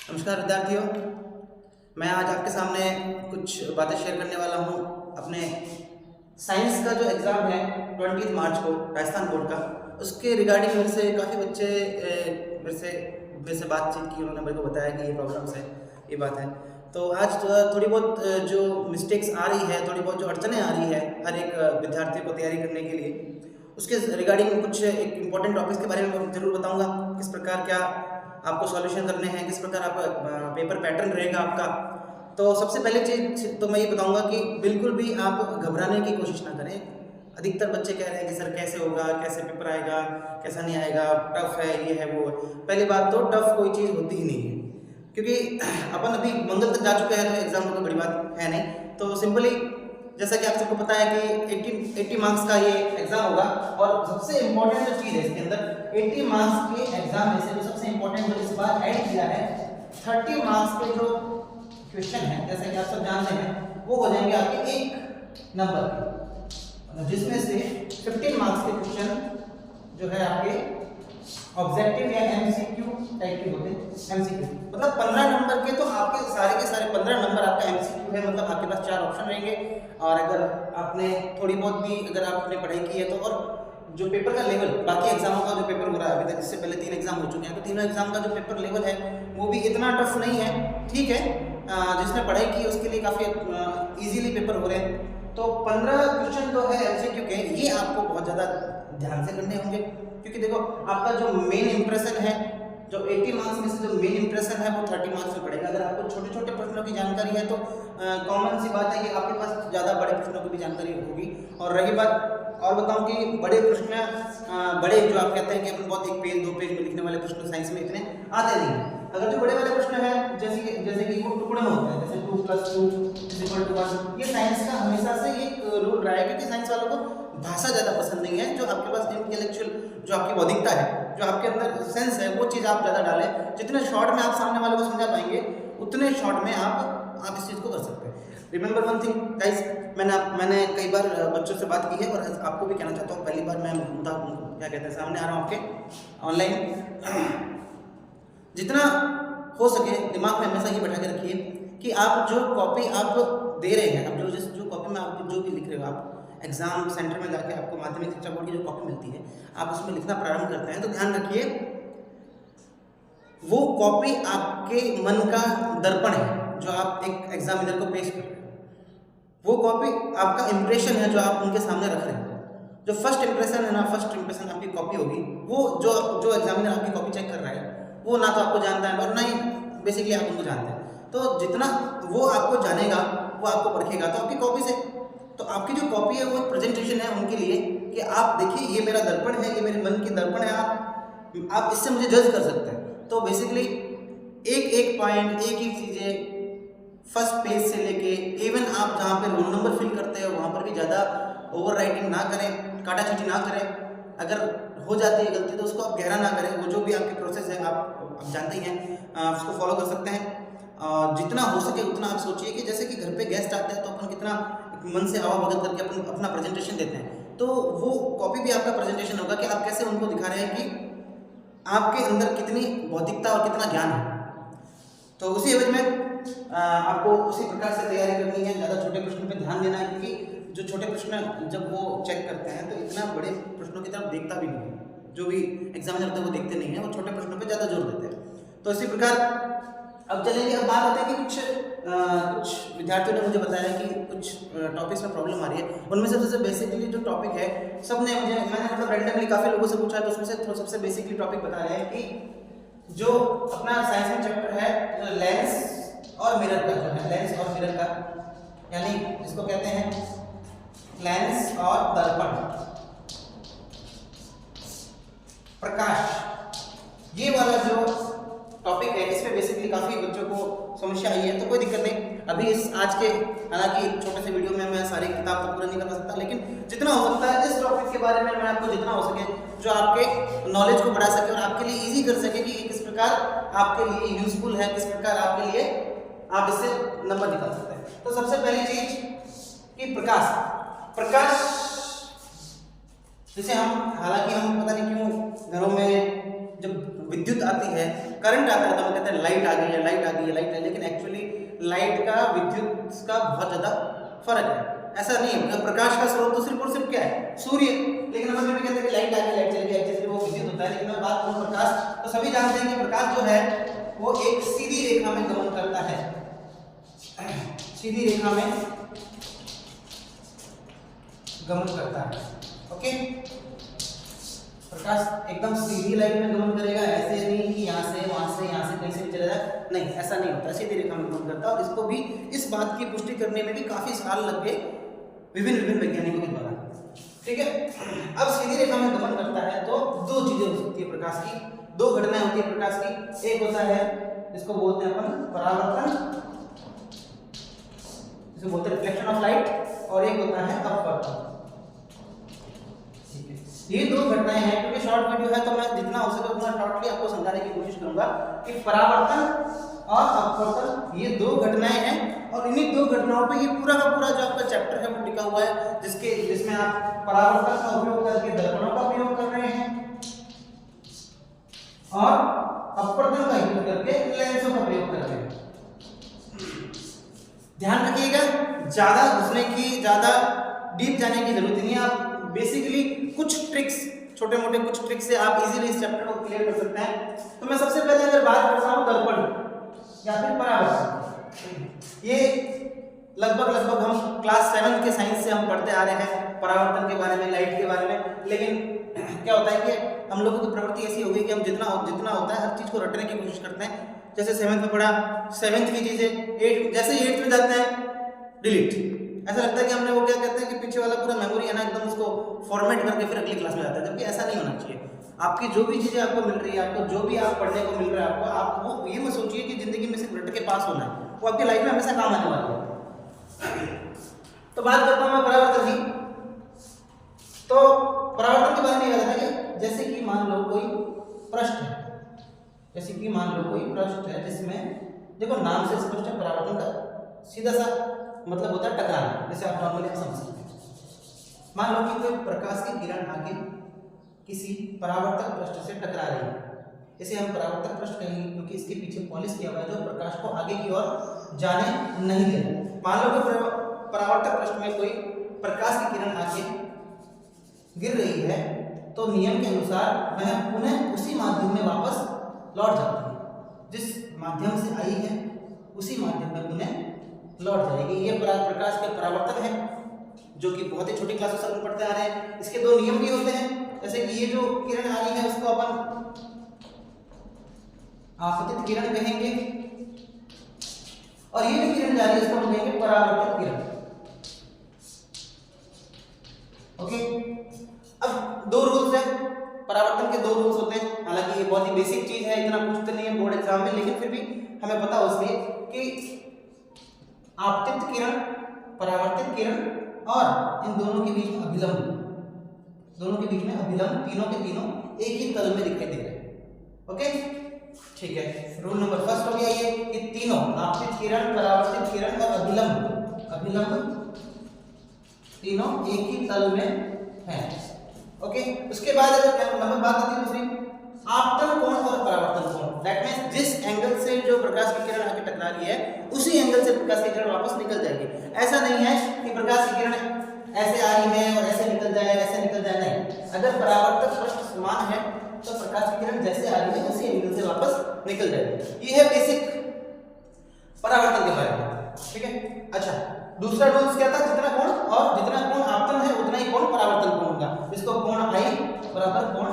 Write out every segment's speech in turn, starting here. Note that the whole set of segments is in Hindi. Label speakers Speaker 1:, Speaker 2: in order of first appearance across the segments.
Speaker 1: नमस्कार विद्यार्थियों, मैं आज आपके सामने कुछ बातें शेयर करने वाला हूँ। अपने साइंस का जो एग्ज़ाम है 20 मार्च को राजस्थान बोर्ड का, उसके रिगार्डिंग मेरे से काफ़ी बच्चे मेरे से बातचीत की। उन्होंने मेरे को बताया कि ये प्रॉब्लम्स है, ये बात है। तो आज थोड़ी बहुत जो मिस्टेक्स आ रही है, थोड़ी बहुत जो अड़चनें आ रही है हर एक विद्यार्थी को तैयारी करने के लिए, उसके रिगार्डिंग कुछ एक इम्पॉर्टेंट टॉपिक्स के बारे में मैं ज़रूर बताऊँगा। किस प्रकार क्या आपको सॉल्यूशन करने हैं, किस प्रकार आपका पेपर पैटर्न रहेगा आपका। तो सबसे पहले चीज़ तो मैं ये बताऊंगा कि बिल्कुल भी आप घबराने की कोशिश ना करें। अधिकतर बच्चे कह रहे हैं कि सर कैसे होगा, कैसे पेपर आएगा, कैसा नहीं आएगा, टफ है, ये है वो है। पहली बात तो टफ कोई चीज़ होती ही नहीं है, क्योंकि अपन अभी मंगल तक जा चुके हैं, तो एग्जाम कोई बड़ी बात है नहीं। तो सिंपली जैसा कि आप सबको पता है कि 80 मार्क्स का ये एग्जाम होगा। और सबसे इम्पोर्टेंट जो चीज़ है इसके अंदर, 80 मार्क्स के एग्जाम में से जो सबसे इम्पोर्टेंट जो इस बार ऐड किया है, 30 मार्क्स के जो क्वेश्चन है, जैसे कि आप सब जानते हैं, वो हो जाएंगे आपके एक नंबर के, जिसमें से 15 मार्क्स के क्वेश्चन जो है आपके ऑब्जेक्टिव या एमसीक्यू टाइप के होते हैं। एमसीक्यू मतलब 15 नंबर के, तो आपके सारे के सारे 15 नंबर आपका एमसीक्यू है। मतलब आपके पास 4 ऑप्शन रहेंगे, और अगर आपने थोड़ी बहुत भी अगर आपने पढ़ाई की है तो, और जो पेपर का लेवल बाकी एग्जामों का जो पेपर हो रहा है अभी तक, इससे पहले 3 एग्जाम हो चुके हैं, तो तीनों एग्जाम का जो पेपर लेवल है वो भी इतना टफ नहीं है। ठीक है, जिसने पढ़ाई की उसके लिए काफ़ी इजीली पेपर हो रहे हैं। तो 15 क्वेश्चन तो है एमसीक्यू के, ये आपको बहुत ज़्यादा ध्यान से करने होंगे, क्योंकि देखो आपका जो मेन इंप्रेशन है, जो 80 मार्क्स में से जो मेन इंप्रेशन है वो 30 मार्क्स में पड़ेगा। अगर आपको छोटे छोटे प्रश्नों की जानकारी है तो कॉमन सी बात है कि आपके पास ज़्यादा बड़े प्रश्नों की भी जानकारी होगी। और रही बात, और बताऊं कि बड़े प्रश्न बड़े जो आप कहते हैं कि अपन बहुत 1 पेज 2 पेज में लिखने वाले प्रश्न साइंस में इतने आते नहीं हैं। अगर जो बड़े वाले प्रश्न हैं, जैसे कि वो टुकड़े में होते हैं, जैसे 2 + 2 = 1, ये साइंस का हमेशा से एक रूल रहा है, क्योंकि साइंस वालों को भाषा ज़्यादा पसंद नहीं है। जो आपके पास इंटेलेक्चुअल, जो आपकी बौद्धिकता है, जो आपके अंदर सेंस है, वो चीज़ आप ज़्यादा डालें। जितने शॉर्ट में आप सामने वाले को समझा पाएंगे, उतने शॉर्ट में आप इस चीज़ को कर सकते हैं। रिमेंबर वन थिंग गाइस, मैंने कई बार बच्चों से बात की है, और आपको भी कहना चाहता हूँ, पहली बार मैं मुद्दा क्या कहते हैं सामने आ रहा हूँ आपके ऑनलाइन। जितना हो सके दिमाग में हमेशा ये बैठा के रखिए कि आप जो कॉपी आप दे रहे हैं, अब जो कॉपी में आप जो भी लिख रहे हो, आप एग्जाम सेंटर में जाके आपको माध्यमिक शिक्षा बोर्ड की जो कॉपी मिलती है, आप उसमें लिखना प्रारंभ करते हैं, तो ध्यान रखिए वो कॉपी आपके मन का दर्पण है, जो आप एक एग्जामिनर को पेश कर रहे हैं। वो कॉपी आपका इंप्रेशन है जो आप उनके सामने रख रहे हैं। जो फर्स्ट इंप्रेशन है ना, फर्स्ट इंप्रेशन आपकी कॉपी होगी, वो जो एग्जामिनर आपकी कॉपी चेक कर रहा है, वो ना तो आपको जानता है और ना ही बेसिकली आप उनको जानते हैं। तो जितना वो आपको जानेगा, वो आपको परखेगा तो आपकी कॉपी से। तो आपकी जो कॉपी है वो एक प्रेजेंटेशन है उनके लिए कि आप देखिए ये मेरा दर्पण है, ये मेरे मन की दर्पण है, आप इससे मुझे जज कर सकते हैं। तो बेसिकली एक एक पॉइंट, एक एक चीज़ें फर्स्ट पेज से लेके इवन आप जहाँ पे रोल नंबर फिल करते हैं वहाँ पर भी ज़्यादा ओवर राइटिंग ना करें, काटाछीटी ना करें। अगर हो जाती है गलती तो उसको आप गहरा ना करें। वो जो भी आपकी प्रोसेस है आप जानते ही हैं, उसको फॉलो कर सकते हैं। जितना हो सके उतना आप सोचिए कि जैसे कि घर पे गेस्ट आते हैं तो अपन कितना मन से हवा भगत करके अपन अपना प्रेजेंटेशन देते हैं, तो वो कॉपी भी आपका प्रेजेंटेशन होगा कि आप कैसे उनको दिखा रहे हैं कि आपके अंदर कितनी बौद्धिकता और कितना ज्ञान है। तो उसी एवज में आपको उसी प्रकार से तैयारी करनी है। ज़्यादा छोटे प्रश्नों पे ध्यान देना है, क्योंकि जो छोटे प्रश्न जब वो चेक करते हैं तो इतना बड़े प्रश्नों की तरफ देखता भी नहीं है। जो भी एग्जामिनर होते हैं वो देखते नहीं है, वो छोटे प्रश्नों पे ज़्यादा जोर देते हैं। तो इसी प्रकार अब चलेंगे, अब बात होती है कि कुछ विद्यार्थियों ने मुझे बताया कि कुछ टॉपिक्स में प्रॉब्लम आ रही है। उनमें से सबसे बेसिकली जो टॉपिक है, मैंने मतलब रैंडमली काफ़ी लोगों से पूछा, तो उसमें से सबसे बेसिकली टॉपिक बता रहे हैं कि जो अपना साइंस में चैप्टर है, जो लेंस और मिरर का, जो है लेंस और मिरर का, यानी जिसको कहते हैं लेंस और दर्पण, प्रकाश, ये वाला जो टॉपिक है, इसमें बेसिकली काफ़ी बच्चों को समस्या आई है। तो कोई दिक्कत नहीं, अभी इस आज के हालांकि छोटे से वीडियो में मैं सारी किताब तो पूरा नहीं कर सकता, लेकिन जितना हो सकता है इस टॉपिक के बारे में मैं आपको जितना हो सके, जो आपके नॉलेज को बढ़ा सके और आपके लिए इजी कर सके कि किस प्रकार आपके लिए यूजफुल है, किस प्रकार आपके लिए आप इससे नंबर निकाल सकते हैं। तो सबसे पहली चीज कि प्रकाश जिसे हम, हालांकि हम पता नहीं क्यों घरों में जब विद्युत आती है, करंट आता है, तो हम कहते हैं लाइट आ गई है, लाइट आ गई है, लाइट है, लेकिन एक्चुअली लाइट का विद्युत का बहुत ज़्यादा फर्क है। ऐसा नहीं है, प्रकाश का स्रोत तो सिर्फ और सिर्फ क्या है, सूर्य। लेकिन हम भी कहते हैं कि लाइट आ गई, लाइट चली गई, एक्चुअली वो विद्युत होता है। लेकिन मैं बात करूँ प्रकाश, तो सभी जानते हैं कि प्रकाश जो है वो एक सीधी रेखा में गमन करता है, सीधी रेखा में गमन करता है। ओके, प्रकाश एकदम सीधी लाइन में गमन करेगा, ऐसे नहीं कि यहाँ से वहां से यहाँ से कहीं से भी चला जाए, नहीं, ऐसा नहीं होता, सीधी रेखा में गमन करता है। और इसको भी, इस बात की पुष्टि करने में भी काफी साल लग गए विभिन्न विभिन्न वैज्ञानिकों के द्वारा। ठीक है, अब सीधी रेखा में गमन करता है तो दो चीजें हो सकती है प्रकाश की, दो घटनाएं होती है प्रकाश की। एक होता है, इसको बोलते हैं अपन परावर्तन, इसे बोलते हैं रिफ्लेक्शन ऑफ लाइट, और एक होता है अपवर्तन। ये दो घटनाएं हैं, क्योंकि शॉर्ट वीडियो है तो मैं जितना हो सके उतना शॉर्टली आपको समझाने की कोशिश करूंगा कि परावर्तन और अपवर्तन ये दो घटनाएं हैं, और इन्हीं दो घटनाओं पे ये पूरा का पूरा जो आपका चैप्टर है वो टिका हुआ है, जिसमें आप परावर्तन का उपयोग करके दर्पणों का उपयोग कर रहे हैं और अपवर्तन का उपयोग करके लेंसों का प्रयोग कर रहे हैं। ध्यान रखिएगा, ज्यादा घुसने की, ज्यादा डीप जाने की जरूरत नहीं है। आप बेसिकली कुछ ट्रिक्स, छोटे मोटे कुछ ट्रिक्स से आप इजीली इस चैप्टर को क्लियर कर सकते हैं। तो मैं सबसे पहले अगर बात करता हूं दर्पण या फिर परावर्तन, ये लगभग हम क्लास 7 के साइंस से हम पढ़ते आ रहे हैं परावर्तन के बारे में, लाइट के बारे में। लेकिन क्या होता है कि हम लोगों की प्रवृत्ति ऐसी हो गई कि हम जितना होता है हर चीज को रटने की कोशिश करते हैं। जैसे 7th में पढ़ा, 7th की चीजें 8 जैसे ही 8th में जाते हैं डिलीट, ऐसा लगता है कि हमने वो क्या कहते हैं कि पीछे वाला पूरा मेमोरी है ना, एकदम उसको फॉर्मेट करके फिर अगली क्लास में जाता है, जबकि ऐसा नहीं होना चाहिए। आपकी जो भी चीजें आपको मिल रही है, आपको जो भी आप पढ़ने को मिल रहा है, आप वो ये मत सोचिए कि जिंदगी में सिर्फ रट के पास होना है, वो आपकी लाइफ में हमेशा काम आने वाला है। तो बात करता हूं मैं परावर्तन की। तो परावर्तन के बारे में यह है कि जैसे कि मान लो कोई पृष्ठ है, जैसे कि मान लो कोई पृष्ठ है जिसमें, देखो नाम से स्पष्ट है, परावर्तन का सीधा सा मतलब होता है टकराना, जैसे आप नॉर्मली समझ सकते हैं। मान लो कि कोई प्रकाश की किरण आके किसी परावर्तक पृष्ठ से टकरा रही है, इसे हम परावर्तक पृष्ठ कहेंगे क्योंकि इसके पीछे पॉलिश किया हुआ है जो प्रकाश को आगे की ओर जाने नहीं दे। मान लो कि परावर्तक पृष्ठ में कोई प्रकाश की किरण आके गिर रही है, तो नियम के अनुसार वह पुनः उसी माध्यम में वापस लौट जाती है, जिस माध्यम से आई है उसी माध्यम में पुनः लौट जाएगी। ये प्रकाश के परावर्तन है, जो कि बहुत ही छोटी क्लासों से पढ़ते आ रहे हैं। इसके दो नियम भी होते हैं, जैसे कि ये जो किरण आ रही है उसको अपन आपतित किरण कहेंगे, और ये जो किरण जा रही है इसको हम कहेंगे परावर्तित किरण। ओके, अब दो रूल्स है, परावर्तन के दो रूल्स होते हैं। हालांकि ये बहुत ही बेसिक चीज है, इतना पूछते नहीं है बोर्ड एग्जाम में, लेकिन फिर भी हमें पता हो इसलिए कि आपतित किरण, परावर्तित किरण और इन दोनों के बीच में अभिलंब, दोनों के बीच में अभिलंब, तीनों के तीनों एक ही तल में दिखाई दे रहे हैं। ओके, ठीक है, रूल नंबर फर्स्ट हो गया ये कि तीनों आपतित किरण, परावर्तित किरण और अभिलंब तीनों एक ही तल में हैं। ओके, उसके बाद अगर नंबर बात आती है दूसरी, आपतन कोण और परावर्तन कोण। दैट मींस जिस एंगल से जो प्रकाश की किरण आके टकरा रही है उसी एंगल से प्रकाश की किरण वापस निकल जाएगी। ऐसा नहीं है कि प्रकाश की किरण ऐसे आ रही है और ऐसे निकल जाए, ऐसे निकल जाए, नहीं। अगर परावर्तक पृष्ठ समान है तो प्रकाश की किरण जैसे आ रही है उसी एंगल से वापस निकल जाएगी। ये है बेसिक परावर्तन के बारे में। ठीक है, अच्छा, दूसरा रूल्स क्या था, जितना कोण आपतन है उतना ही कोण परावर्तन कोण होगा, जिसको कोण आई बराबर कोण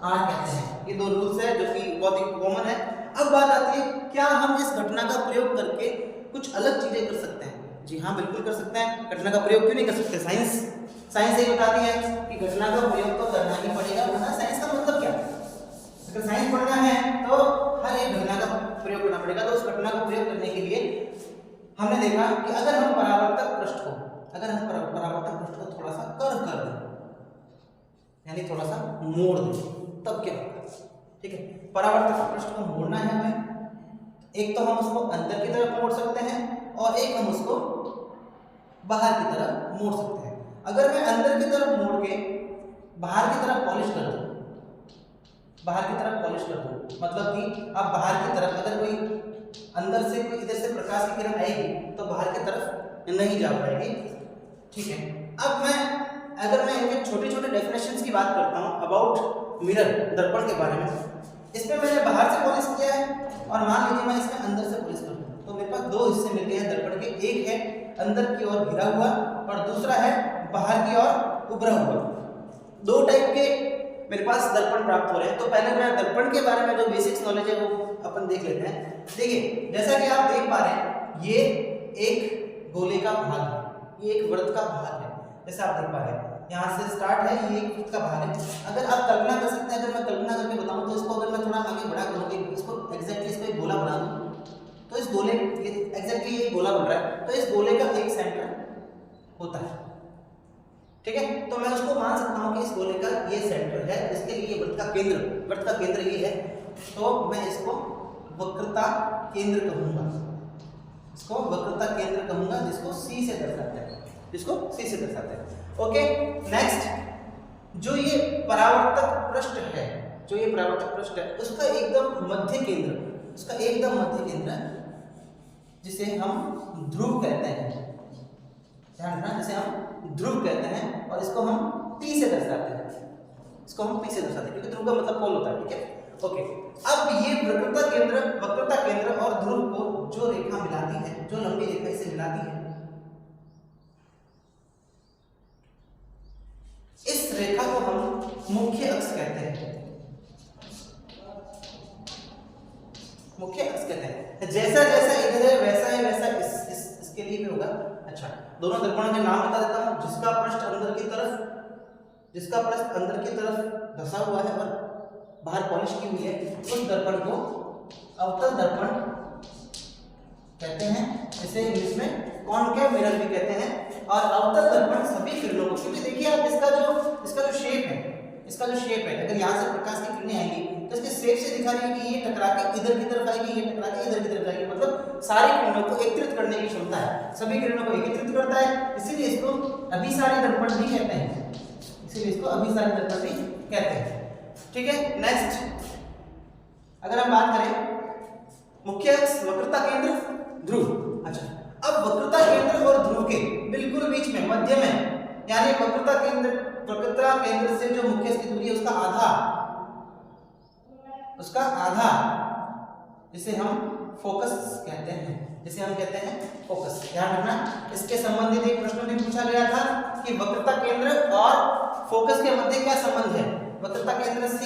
Speaker 1: आर कहते हैं। ये दो रूल्स है जो कि बहुत ही कॉमन है। अब बात आती है, क्या हम इस घटना का प्रयोग करके कुछ अलग चीजें कर सकते हैं? जी हाँ, बिल्कुल कर सकते हैं। घटना का प्रयोग क्यों नहीं कर सकते? साइंस ये बताती है कि घटना का प्रयोग तो करना ही पड़ेगा, वरना साइंस का मतलब क्या? अगर साइंस पढ़ना है तो हर एक घटना का प्रयोग करना पड़ेगा। तो उस घटना को प्रयोग करने के लिए हमने देखा कि अगर हम परावर्तक पृष्ठ को थोड़ा सा कर्व कर दें, यानी थोड़ा सा मोड़ दें, तब क्या होगा? ठीक है, परावर्तक पृष्ठ को मोड़ना है हमें, एक तो हम उसको अंदर की तरफ मोड़ सकते हैं और एक हम उसको बाहर की तरफ मोड़ सकते हैं। अगर मैं अंदर की तरफ मोड़ के बाहर की तरफ पॉलिश कर दूं बाहर की तरफ पॉलिश कर दूं, मतलब कि अब बाहर की तरफ अगर कोई अंदर से कोई इधर से प्रकाश की किरण आएगी तो बाहर की तरफ नहीं जा पाएगी। ठीक है, अब अगर मैं इनके छोटे छोटे डेफिनेशंस की बात करता हूँ अबाउट मिरर, दर्पण के बारे में। इसमें मैंने बाहर से पॉलिश किया है और मान लीजिए मैं इसमें अंदर से पॉलिश करूँ तो मेरे पास दो हिस्से मिलते हैं दर्पण के, एक है अंदर की ओर घिरा हुआ और दूसरा है बाहर की ओर उभरा हुआ। दो टाइप के मेरे पास दर्पण प्राप्त हो रहे हैं। तो पहले मैं दर्पण के बारे में जो बेसिक्स नॉलेज है वो अपन देख लेते हैं। देखिए जैसा कि आप देख पा रहे हैं ये एक गोले का भाग है, ये एक वृत्त का भाग है, जैसा आप देख पा रहे हैं यहाँ से स्टार्ट है, ये एक वृत्त का भाग है। अगर आप कल्पना कर सकते हैं, अगर मैं कल्पना करके बताऊं तो इसको अगर मैं थोड़ा आगे बढ़ा करूँगी, इसको एग्जैक्टली इसको एक गोला बना दूं तो इस गोले एग्जैक्टली ये गोला बन रहा है, तो इस गोले का एक सेंटर होता है। ठीक है, तो मैं उसको मान सकता हूँ कि इस गोले का ये सेंटर है, इसके लिए वृत्त का केंद्र ये है, तो मैं इसको वक्रता केंद्र कहूंगा, इसको वक्रता केंद्र कहूंगा, जिसको सी से दर्शाते हैं, ओके। नेक्स्ट, जो ये परावर्तक पृष्ठ है, उसका एकदम मध्य केंद्र, जिसे हम ध्रुव कहते हैं, ध्यान रखना, जिसे हम ध्रुव कहते हैं, और इसको हम P से दर्शाते हैं, क्योंकि ध्रुव का मतलब पोल होता है। ठीक है, ओके। अब ये वक्रता केंद्र और ध्रुव को जो रेखा मिलाती है, जो लंबी रेखा इसे मिलाती है, इस रेखा को हम मुख्य अक्ष कहते हैं। जैसा इधर है वैसा इसके लिए भी होगा। अच्छा, दोनों दर्पणों के नाम बता देता हूं। जिसका पृष्ठ अंदर की तरफ धंसा हुआ है और बाहर पॉलिश की हुई है, उस दर्पण को अवतल दर्पण कहते हैं, इसे इंग्लिश में कॉनकेव मिरर भी कहते हैं। और अवतल दर्पण सभी किरणों को, क्योंकि देखिए आप इसका जो शेप है, अगर यहाँ से प्रकाश की किरणें आएंगी तो इसके शेप से दिखा रही है कि ये टकरा के इधर की तरफ आएगी, ये टकरा के इधर की तरफ जाएगी, मतलब सारी किरणों को एकत्रित करने की क्षमता है, सभी किरणों को एकत्रित करता है, इसीलिए इसको अभिसारी दर्पण भी कहते हैं। ठीक है, नेक्स्ट अगर हम बात करें मुख्य अक्ष, वक्रता केंद्र, ध्रुव। अच्छा, अब वक्रता केंद्र और ध्रुव के बिल्कुल बीच में, मध्य में, यानी वक्रता केंद्र से जो मुख्य अक्ष की दूरी है उसका आधा, जिसे हम फोकस कहते हैं, फोकस। ध्यान रखना, इसके संबंधित एक प्रश्न भी पूछा गया था कि वक्रता केंद्र और फोकस के मध्य क्या संबंध है। वक्रता केंद्र C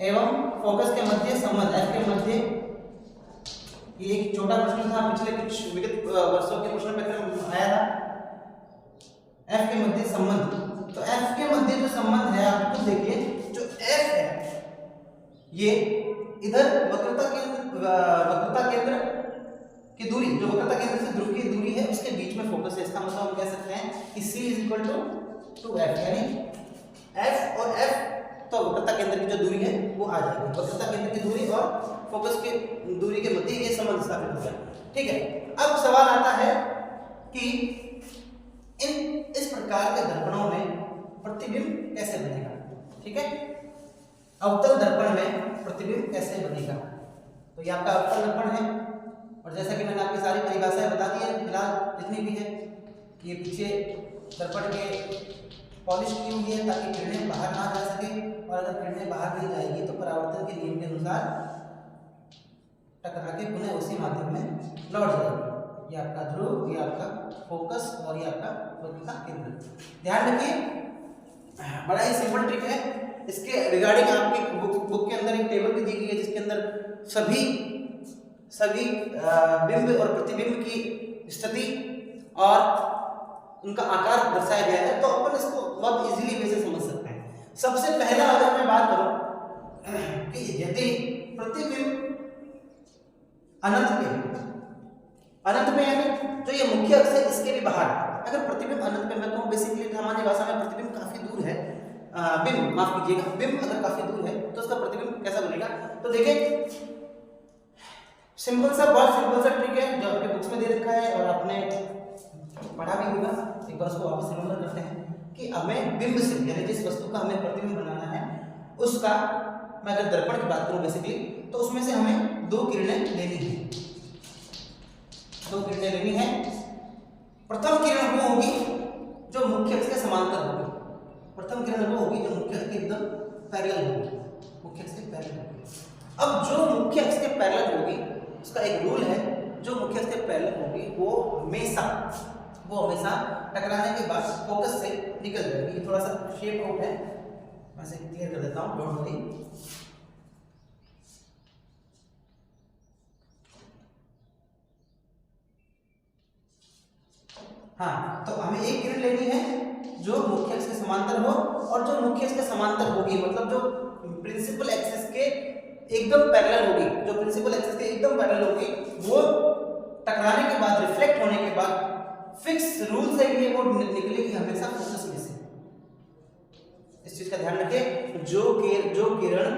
Speaker 1: एवं फोकस के मध्य संबंध F के मध्य, ये एक छोटा प्रश्न था, पिछले कुछ विगत वर्षों के क्वेश्चन पेपर में आया था। F के मध्य संबंध, तो F के मध्य जो संबंध है, आप खुद देखिए, जो F है ये इधर वक्रता केंद्र की दूरी, जो वक्रता केंद्र से ध्रुव की दूरी है, उसके बीच में फोकस है। इसका मतलब हम कह सकते हैं कि C = 2F, यानी F और F, तो वक्रता केंद्र की जो दूरी है वो आ जाएगी। वक्रता केंद्र की दूरी और फोकस की दूरी के मध्य ये संबंध स्थापित हो गया। ठीक है, अब सवाल आता है कि इस प्रकार के दर्पणों में प्रतिबिंब कैसे बनेगा। ठीक है, अवतल दर्पण में प्रतिबिंब कैसे बनेगा, तो ये आपका अवतल दर्पण है, और जैसा कि मैंने आपकी सारी परिभाषाएं बता दी है फिलहाल जितनी भी है, ये पीछे दर्पण के पॉलिश की हुई है ताकि किरणें बाहर ना जा सके, और अगर किरणें बाहर नहीं जाएगी तो परावर्तन के नियम के अनुसार टकरा के पुनः उसी माध्यम में लौट जाएगी। ये आपका ध्रुव, ये आपका फोकस, और ये आपका वक्रता केंद्र। ध्यान रखिए, बड़ा ही सिंपल ट्रिक है। इसके रिगार्डिंग आपकी बुक के अंदर एक टेबल भी दी गई है, जिसके अंदर सभी बिंब और प्रतिबिंब की स्थिति और उनका आकार दर्शाया गया है, तो अपन इसको बहुत इजीली वे से समझ सकते हैं। सबसे पहला अगर मैं बात करूं कि यदि प्रतिबिंब अनंत में यानी जो ये मुख्य अक्ष है इसके भी बाहर, अगर प्रतिबिंब अनंत में, मैं कहूं बेसिकली सामान्य भाषा में प्रतिबिंब काफी दूर है, बिंब माफ कीजिएगा, बिंब अगर काफी दूर है तो उसका प्रतिबिंब कैसा बनेगा। तो देखिए, बहुत सिंपल सा ट्रिक है जो आपके बुक्स में दे रखा है और आपने पढ़ा भी होगा, एक बार उसको वापस रिमेंबर करते हैं। कि हमें बिंब से, यानी जिस वस्तु का हमें प्रतिबिंब बनाना है उसका, मैं अगर दर्पण की बात करूं बेसिकली, तो उसमें से हमें दो किरणें लेनी है। दो किरणें लेनी है। प्रथम किरण वो होगी जो मुख्य अक्ष के समांतर होगी। प्रथम किरण वो होगी जो मुख्य अक्ष के एकदम पैरेलल होगी, मुख्य अक्ष के पैरेलल होगी। अब जो मुख्य अक्ष के पैरेलल होगी उसका एक रूल है, जो मुख्य अक्ष के पैरेलल होगी वो हमेशा टकराने के बाद फोकस से निकल जाएगी। ये थोड़ा सा शेप आउट है, मैं इसे क्लियर कर देता हूं, डोंट वरी। हाँ, तो हमें एक किरण लेनी है जो मुख्य अक्ष के समांतर हो, और जो मुख्य अक्ष के समांतर होगी मतलब जो प्रिंसिपल एक्सिस के एकदम पैरेलल होगी, जो प्रिंसिपल एक्सिस के एकदम पैरेलल होगी, वो टकराने के बाद, रिफ्लेक्ट होने के बाद फिक्स रूल से ये वो निकलेगी हमेशा फोकस में से। इस चीज का ध्यान रखें, जो किरण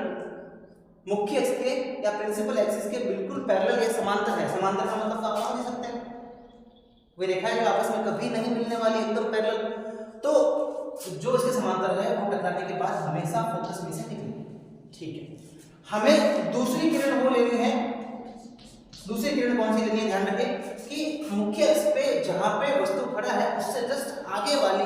Speaker 1: मुख्य अक्ष के या प्रिंसिपल एक्सिस के बिल्कुल पैरेलल या समांतर है, समांतर का मतलब आप समझ सकते हैं, वे रेखाएं जो आपस में कभी नहीं मिलने वाली, एकदम पैरेलल, तो जो इसके समांतर है वो टकराने के बाद हमेशा फोकस में से निकलेगी। ठीक है, हमें दूसरी किरण वो लेनी है। दूसरी किरण कौन सी लेनी है, ध्यान रखें कि मुख्य अक्ष पे जहां पे वस्तु खड़ा है उससे जस्ट आगे वाली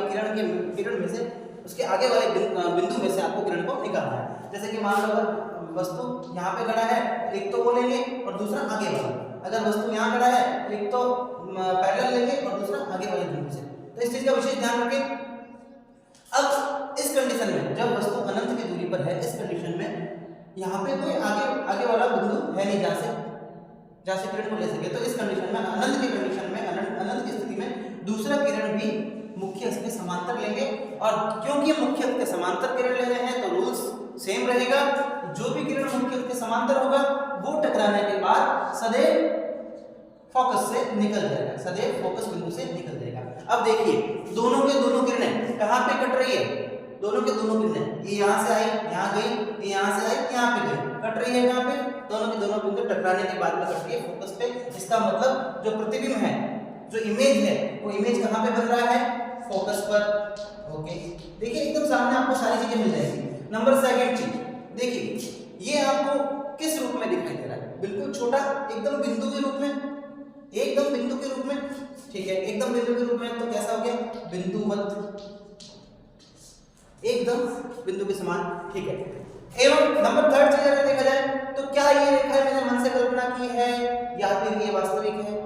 Speaker 1: किरण में से, उसके आगे वाले बिंदु में से आपको किरण को निकालना है। जैसे कि मान लो अगर वस्तु यहाँ पे खड़ा है, एक तो वो लेंगे और दूसरा आगे वाला। अगर वस्तु यहाँ खड़ा है, एक तो पैरेलल लेंगे और दूसरा आगे वाले बिंदु से। तो इस चीज का विशेष ध्यान रखें। अब इस कंडीशन में जब वस्तु अनंत की दूरी पर है, इस कंडीशन में यहाँ पे कोई आगे वाला बिंदु है नहीं जहाँ से किरण को ले सके। तो इस कंडीशन में, अनंत की कंडीशन में, अनंत की स्थिति में दूसरा किरण भी मुख्य अक्ष के समांतर लेंगे, और क्योंकि मुख्य अक्ष के समांतर किरण ले रहे हैं तो रूल्स सेम रहेगा। जो भी किरण मुख्य अक्ष के समांतर होगा वो टकराने के बाद सदैव फोकस से निकल जाएगा, सदैव फोकस बिंदु से निकल जाएगा। अब देखिए, दोनों के दोनों किरणें कहाँ पे कट रही है, दोनों के दोनों किरणें, ये यहाँ से आई, यहाँ गई, ये यहाँ से आई, यहाँ पे गई, कट रही है यहाँ पे, दोनों के दोनों बिंदु टकराने के बाद में कट रही है फोकस पे। इसका मतलब जो प्रतिबिंब है, जो इमेज है, वो इमेज कहाँ पे बन रहा है, फोकस पर। ओके, देखिए एकदम सामने आपको सारी चीजें मिल जाएगी। नंबर सेकंड चीज देखिए, ये आपको किस रूप में दिखाई दे रहा है, बिल्कुल छोटा, एकदम बिंदु के रूप में, एकदम बिंदु के रूप में। ठीक है, एकदम बिंदु के रूप में, तो कैसा हो गया, बिंदुवत, एकदम बिंदु के समान। ठीक है, एवं नंबर थर्ड चीज अगर देखा जाए तो क्या ये रेखा मैंने मन से कल्पना की है या फिर ये वास्तविक है?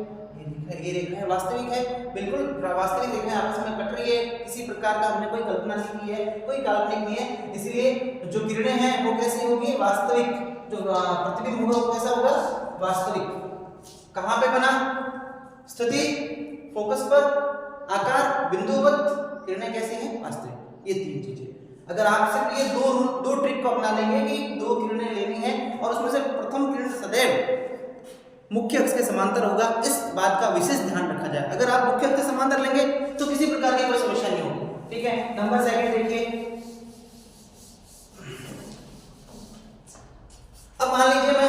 Speaker 1: ये रेखा है वास्तविक है, बिल्कुल वास्तविक रेखा आपस में कट रही है, किसी प्रकार का हमने कोई कल्पना नहीं की है, कोई काल्पनिक नहीं है। इसलिए जो किरणें हैं वो कैसी होगी, वास्तविक। जो प्रतिबिंब होगा वो कैसा होगा, वास्तविक। कहां पे बना, स्थिति फोकस पर, आकार बिंदुवत, किरणें कैसी हैं, वास्तविक। ये तीन चीजें, अगर आप सिर्फ ये दो ट्रिक को अपना लेंगे कि दो किरणें लेनी है और उसमें से प्रथम किरण सदैव मुख्य अक्ष के समांतर होगा, इस बात का विशेष ध्यान रखा जाए। अगर आप मुख्य अक्ष के समांतर लेंगे तो किसी प्रकार की कोई समस्या नहीं होगी। ठीक है, नंबर सेकंड देखिए। अब मान लीजिए मैं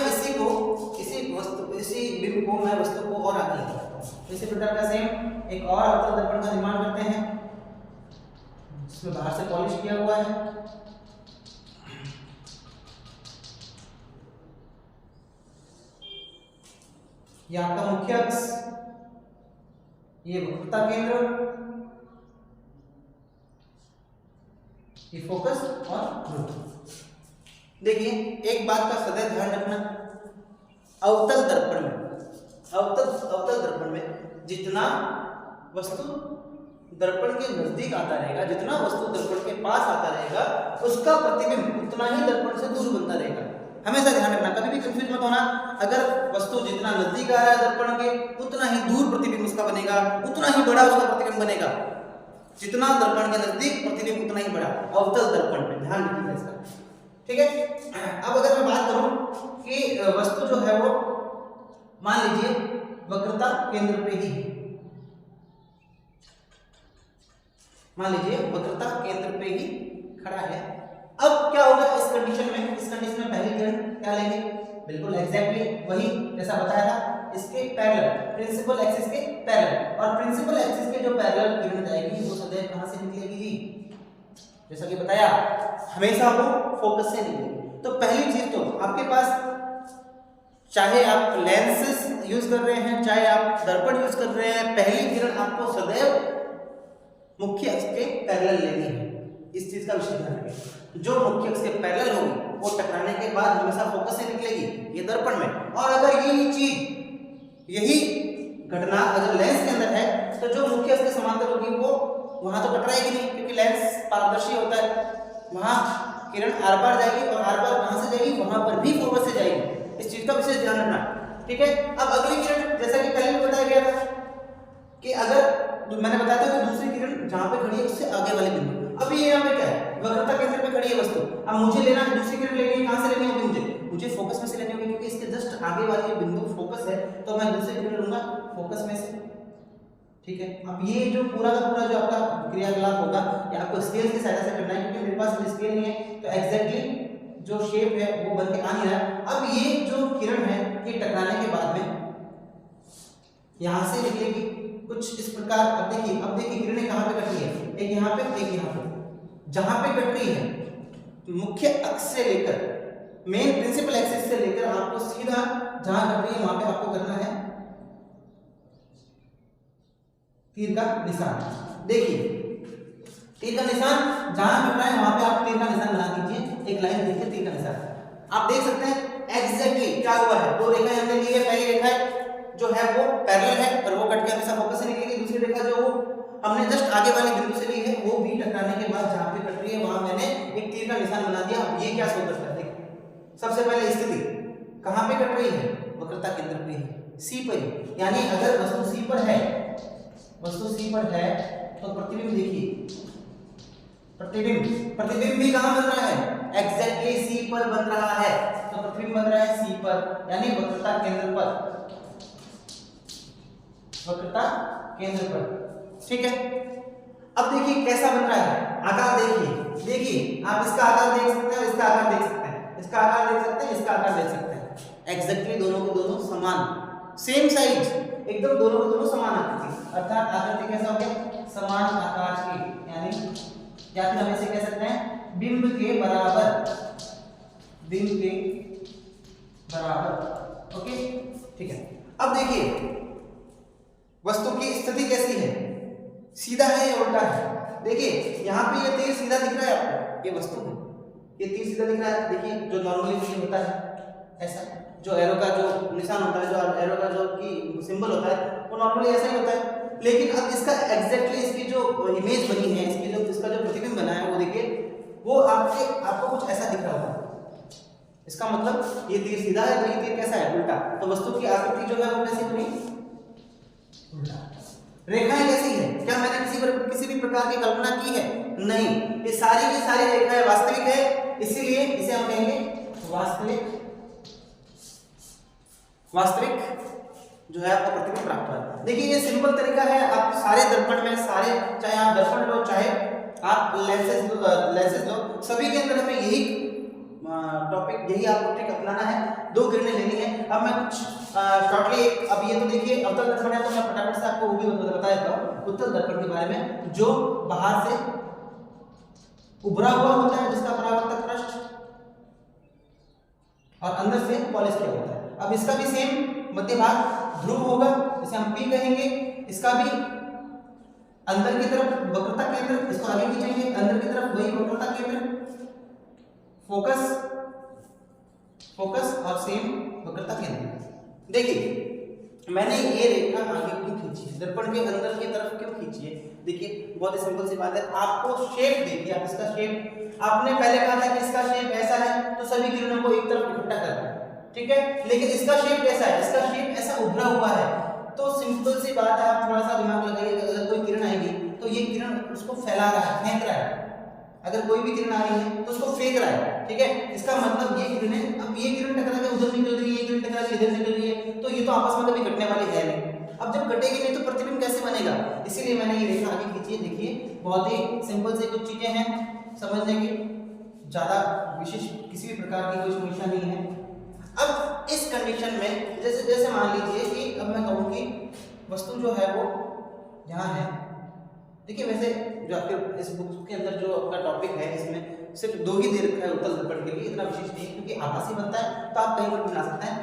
Speaker 1: इसी बिंब को मैं वस्तु को और आगे लेकर आता हूं। इसी प्रकार का सेम एक और अवतल दर्पण का निर्माण करते हैं, जिसमें बाहर से पॉलिश किया हुआ है। ये आपका मुख्य अक्ष, ये वक्रता केंद्र, ये फोकस और रूट। देखिए एक बात का सदैव ध्यान रखना, अवतल दर्पण में जितना वस्तु दर्पण के नजदीक आता रहेगा, जितना वस्तु दर्पण के पास आता रहेगा, उसका प्रतिबिंब उतना ही दर्पण से दूर बनता रहेगा। हमेशा ध्यान रखना, कभी भी कंफ्यूज मत होना। अगर वस्तु जितना नजदीक आ रहा है दर्पण के, उतना ही दूर प्रतिबिंब उसका बनेगा, उतना ही बड़ा उसका प्रतिबिंब बनेगा। जितना दर्पण के नजदीक, प्रतिबिंब उतना ही बड़ा। अवतल दर्पण में ध्यान रखिएगा इसका। ठीक है, अब अगर मैं बात करूं कि वस्तु जो है वो मान लीजिए वक्रता केंद्र पे ही है, मान लीजिए वक्रता केंद्र पे ही खड़ा है। अब क्या होगा इस कंडीशन में, पहली किरण क्या लेंगे, बिल्कुल एग्जैक्टली वही जैसा बताया था, इसके पैरेलल, प्रिंसिपल एक्सिस के पैरेलल। और प्रिंसिपल एक्सिस के जो पैरेलल किरण जाएगी वो सदैव कहां से निकलेगी जी, जैसा कि बताया हमेशा वो फोकस से निकलेगी। तो पहली चीज तो आपके पास, चाहे आप लेंसेज यूज कर रहे हैं, चाहे आप दर्पण यूज कर रहे हैं, पहली किरण आपको सदैव मुख्य अक्ष के पैरेलल लेनी है। इस चीज का विशेष ध्यान रखें। जो मुख्य अक्ष के पैरेलल होगी वो टकराने के बाद हमेशा फोकस से निकलेगी, ये दर्पण में। और अगर यही घटना अगर लेंस के अंदर है तो जो मुख्य अक्ष के समांतर होगी वो वहां तो टकराएगी नहीं, क्योंकि लेंस पारदर्शी होता है। वहां किरण आर पार जाएगी और आर पार कहां से जाएगी, वहां पर भी फोकस से जाएगी। इस चीज का विशेष ध्यान रखना, ठीक है। अब अगली किरण, जैसा कि पहले भी बताया गया था कि अगर मैंने बताया था कि दूसरी किरण जहां पे खड़ी है उससे आगे वाले बिंदु, अब ये यहाँ पे क्या है, वक्रता केंद्र पे खड़ी है वस्तु। अब मुझे लेना है, दूसरी किरण लेनी है, कहां से लेनी होगी, मुझे फोकस में से लेनी होगी, क्योंकि इसके जस्ट आगे वाले बिंदु फोकस है, तो मैं दूसरी किरण लूंगा फोकस में से, ठीक है। अब ये जो पूरा का पूरा जो आपका क्रियाकलाप होगा ये आपको स्केल की सहायता से करना है, क्योंकि मेरे पास स्केल नहीं है, तो एग्जैक्टली जो शेप है वो बन के आ नहीं रहा। अब ये जो किरण है ये टकराने के बाद में यहां से निकलेगी कुछ इस प्रकार। अब देखिए किरणें कहां पे कट रही है, एक यहां पे, एक यहां पे। जहां पे कट रही है मुख्य अक्ष से लेकर, मेन प्रिंसिपल एक्सिस से लेकर आपको सीधा जहां कट रही है वहां पे आपको करना है तीर का निशान। देखिए तीर का निशान जहां कट रहा है वहां पे आप तीर का निशान बना दीजिए, एक लाइन देखिए तीर का निशान। आप देख सकते हैं एग्जैक्टली क्या हुआ है, दो रेखाएं हमने ली है। पहली रेखा जो है वो पैरेलल है और वो कट के हमेशा फोकस से निकलेगी। दूसरी रेखा जो हमने जस्ट आगे वाले बिंदु से ली है वो भी टकराने के बाद जहां पे कट रही है वहां मैंने एक तीर का निशान बना दिया। अब ये क्या शो करता है, देखिए सबसे पहले स्थिति कहां पे कट रही है, वक्रता केंद्र पे है, सी पर ही। यानी अगर वस्तु सी पर है, वस्तु सी पर है तो प्रतिबिंब देखिए, प्रतिबिंब भी कहां बन रहा है, एग्जैक्टली सी पर बन रहा है। तो प्रतिबिंब बन रहा है सी पर, यानी वक्रता केंद्र पर, वक्रता केंद्र पर, ठीक है। अब देखिए कैसा बन रहा है, आकार देखिए आप इसका आकार देख सकते हैं, इसका आकार देख सकते हैं, इसका आकार देख सकते हैं, इसका आकार देख सकते हैं। एग्जैक्टली दोनों के दोनों समान, सेम साइज, एकदम दोनों के दोनों समान आकृति, अर्थात आकृति कैसा हो गया, समान आकार की। यानी या फिर हम इसे कह सकते हैं बिंब के बराबर, बिंब के बराबर, ओके, ठीक है। अब देखिए वस्तु की स्थिति कैसी है, सीधा है या उल्टा है। देखिए यहाँ पे ये तीर सीधा दिख रहा है आपको, ये वस्तु है, ये तीर सीधा दिख रहा है। देखिए जो नॉर्मली होता है ऐसा, जो एरो का जो निशान होता है, जो एरो का जो की सिंबल होता है वो नॉर्मली ऐसा ही होता है। लेकिन अब इसका एग्जैक्टली इसकी जो इमेज बनी है, इसका जो प्रतिबिंब बना है वो देखिए, वो आपको कुछ ऐसा दिख रहा होगा। इसका मतलब ये तीर सीधा है तो ये तीर कैसा है, उल्टा। तो वस्तु की आकृति जो है वो कैसी बनी, उल्टा। रेखाएं कैसी है, क्या मैंने किसी भी प्रकार की कल्पना की है, नहीं, ये सारी की सारी रेखाएं वास्तविक है, इसीलिए इसे हम कहेंगे वास्तविक जो है आपको प्रतिबिंब प्राप्त हुआ। देखिए ये सिंपल तरीका है, आप सारे दर्पण में, सारे चाहे आप दर्पण लो चाहे आप लेंसेज लो, सभी के अंदर हमें यही टॉपिक, यही आपको ट्रिक अपनाना है। दो किरणें लेनी है। अब मैं कुछ शॉर्टली, अब ये तो देखिए अवतल दर्पण है तो मैं फटाफट से आपको वो भी बता देता हूँ उत्तल दर्पण के बारे में, जो बाहर से उभरा हुआ होता है, जिसका परावर्तक पृष्ठ और अंदर से पॉलिश किया होता है। अब इसका भी सेम मध्य भाग ध्रुव होगा, इसे हम पी कहेंगे। इसका भी अंदर की तरफ वक्रता केंद्र, इसको आगे खींचेंगे, अंदर की तरफ वही वक्रता केंद्र, फोकस और सेम वक्रता केंद्र। देखिए मैंने ये रेखा आगे क्यों खींची है, दर्पण के अंदर की तरफ क्यों खींची है, देखिए बहुत ही सिंपल सी बात है। आपको शेप देखिए, आप इसका शेप, आपने पहले कहा था कि इसका शेप ऐसा है तो सभी किरणों को एक तरफ इकट्ठा करना है, ठीक है। लेकिन इसका शेप कैसा है, इसका शेप ऐसा उभरा हुआ है। तो सिंपल सी बात है, आप थोड़ा सा दिमाग लगाइए, अगर कोई किरण आएगी तो ये किरण उसको फैला रहा है, फेंक रहा है। अगर कोई भी किरण आ रही है तो उसको फेंक रहा है, ठीक है। इसका मतलब ये किरणें, अब ये किरण टकरा के उधर निकल रही है, ये किरण टकरा के इधर निकल रही है, तो ये तो आपस में कभी घटने वाली है नहीं। अब जब घटेगी नहीं तो प्रतिबिंब कैसे बनेगा, इसीलिए मैंने ये रेखा आगे खींची है। देखिए बहुत ही सिंपल से कुछ चीजें हैं समझने की, ज्यादा विशेष किसी भी प्रकार की कोई समस्या नहीं है। अब इस कंडीशन में जैसे मान लीजिए कि अब मैं कहूँ कि वस्तु जो है वो यहाँ है, देखिए वैसे जो आपके इस बुक के अंदर जो आपका टॉपिक है इसमें सिर्फ 2 ही दे रखा है उत्तल दर्पण के लिए, इतना विशेष नहीं है क्योंकि आभासी बनता है तो आप कहीं पर बना सकते हैं।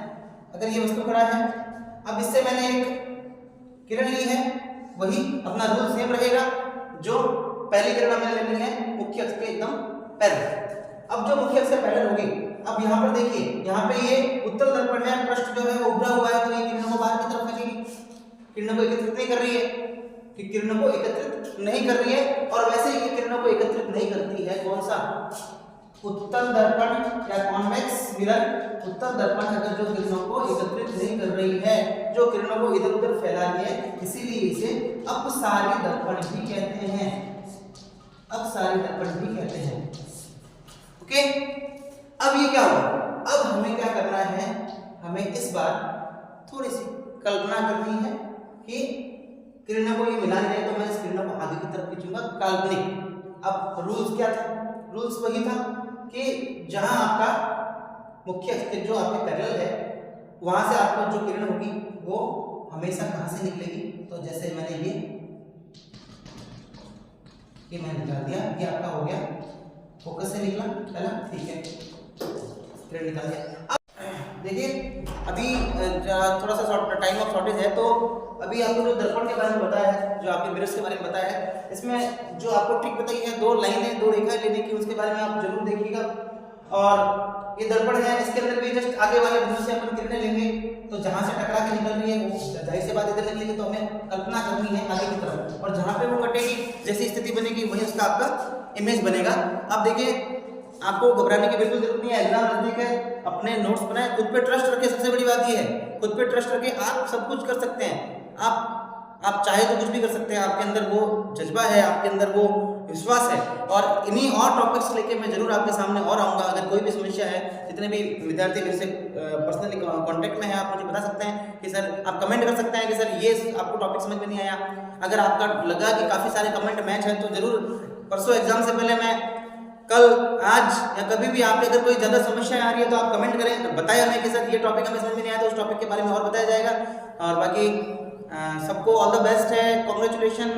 Speaker 1: अगर ये वस्तु खड़ा है, अब इससे मैंने एक किरण ली है, वही अपना रूल सेम रहेगा, जो पहली किरण हमें लेनी है मुख्य अक्ष के एकदम पैरेलल। अब जो मुख्य अक्ष से पैरेलल होगी, अब यहाँ पर देखिए यहाँ पे ये उत्तल दर्पण है, पृष्ठ जो है वो उभरा हुआ है, तो ये किरणों को बाहर की तरफ खींचेगी, किरणों को एकत्रित नहीं कर रही है, कि किरणों को एकत्रित नहीं कर रही है। और वैसे ही किरणों को एकत्रित नहीं करती है कौन सा, उत्तल दर्पण या कॉन्वेक्स मिरर। उत्तल दर्पण अगर जो किरणों को एकत्रित नहीं कर रही है, जो किरणों को इधर उधर फैला रही है, इसीलिए इसे अपसारी दर्पण भी कहते हैं, अपसारी दर्पण भी कहते हैं। ओके, अब ये क्या होगा, अब हमें क्या करना है, हमें इस बार थोड़ी सी कल्पना करनी है कि किरणों को ये मिला नहीं रहे, तो मैं इस किरणों को आगे की तरफ खींचूंगा, काल्पनिक। अब रूल्स क्या था, रूल्स वही था कि जहां आपका मुख्य अक्ष जो आपके पैरेलल है, वहां से आपको जो किरण होगी वो हमेशा कहां से निकलेगी, तो जैसे मैंने ये मैंने निकाल दिया, ये आपका हो गया फोकस से निकला, है ना, ठीक है, किरण निकाल दिया। अब देखिए अभी थोड़ा सा टाइम ऑफ शॉर्टेज है, तो अभी आपको जो दर्पण के बारे में बताया है, जो आपके मिरर्स के बारे में बताया है, इसमें जो आपको ट्रिक बताई है 2 लाइनें 2 रेखाएं लेने की, उसके बारे में आप जरूर देखिएगा। और ये दर्पण है, इसके अंदर भी जस्ट आगे वाले बिंदु से अपन किरणें लेंगे, तो जहां से टकरा के निकल रही है वो जाहिर सी बात इधर निकलेगी, तो हमें कल्पना करनी है आगे की तरफ, और जहां पे वो कटेगी जैसी स्थिति बनेगी वही उसका आपका इमेज बनेगा। आप देखिए आपको घबराने की बिल्कुल जरूरत नहीं है, एग्जाम नजदीक है, अपने नोट्स बनाए, खुद पे ट्रस्ट रखें, सबसे बड़ी बात ये है खुद पे ट्रस्ट रखें, आप सब कुछ कर सकते हैं। आप चाहे तो कुछ भी कर सकते हैं, आपके अंदर वो जज्बा है, आपके अंदर वो विश्वास है। और इन्हीं और टॉपिक्स लेके मैं जरूर आपके सामने और आऊँगा। अगर कोई भी समस्या है, जितने भी विद्यार्थी मेरे से पर्सनली कांटेक्ट में है, आप मुझे बता सकते हैं कि सर, आप कमेंट कर सकते हैं कि सर ये आपको टॉपिक समझ में नहीं आया। अगर आपका लगा कि काफ़ी सारे कमेंट मैच हैं, तो जरूर परसों एग्जाम से पहले मैं कल, आज या कभी भी आपके अगर कोई ज़्यादा समस्या आ रही है तो आप कमेंट करें, तो बताएं हमें कि सर ये टॉपिक हमें समझ में नहीं आया, तो उस टॉपिक के बारे में और बताया जाएगा। और बाकी सबको ऑल द बेस्ट है, कॉन्ग्रेचुलेशन,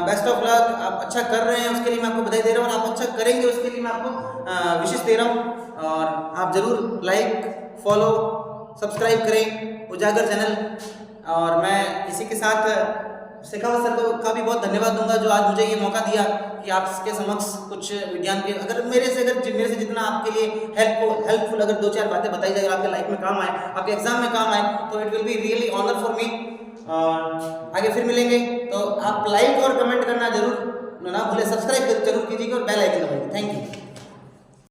Speaker 1: बेस्ट ऑफ लक। आप अच्छा कर रहे हैं उसके लिए मैं आपको बधाई दे रहा हूँ, और आप अच्छा करेंगे उसके लिए मैं आपको विशेष दे रहा हूँ। और आप ज़रूर लाइक, फॉलो, सब्सक्राइब करें उजागर चैनल। और मैं इसी के साथ शेखावत सर का भी बहुत धन्यवाद दूंगा, जो आज मुझे ये मौका दिया कि आपके समक्ष कुछ विज्ञान के, अगर मेरे से जितना आपके लिए हेल्पफुल अगर 2-4 बातें बताई जाए, आपके लाइफ में काम आए, आपके एग्जाम में काम आए, तो it will be really honour for me. और आगे फिर मिलेंगे, तो आप लाइक और कमेंट करना जरूर ना भूलें, सब्सक्राइब जरूर कीजिएगा और बेल आइकन दबाइए। Thank you.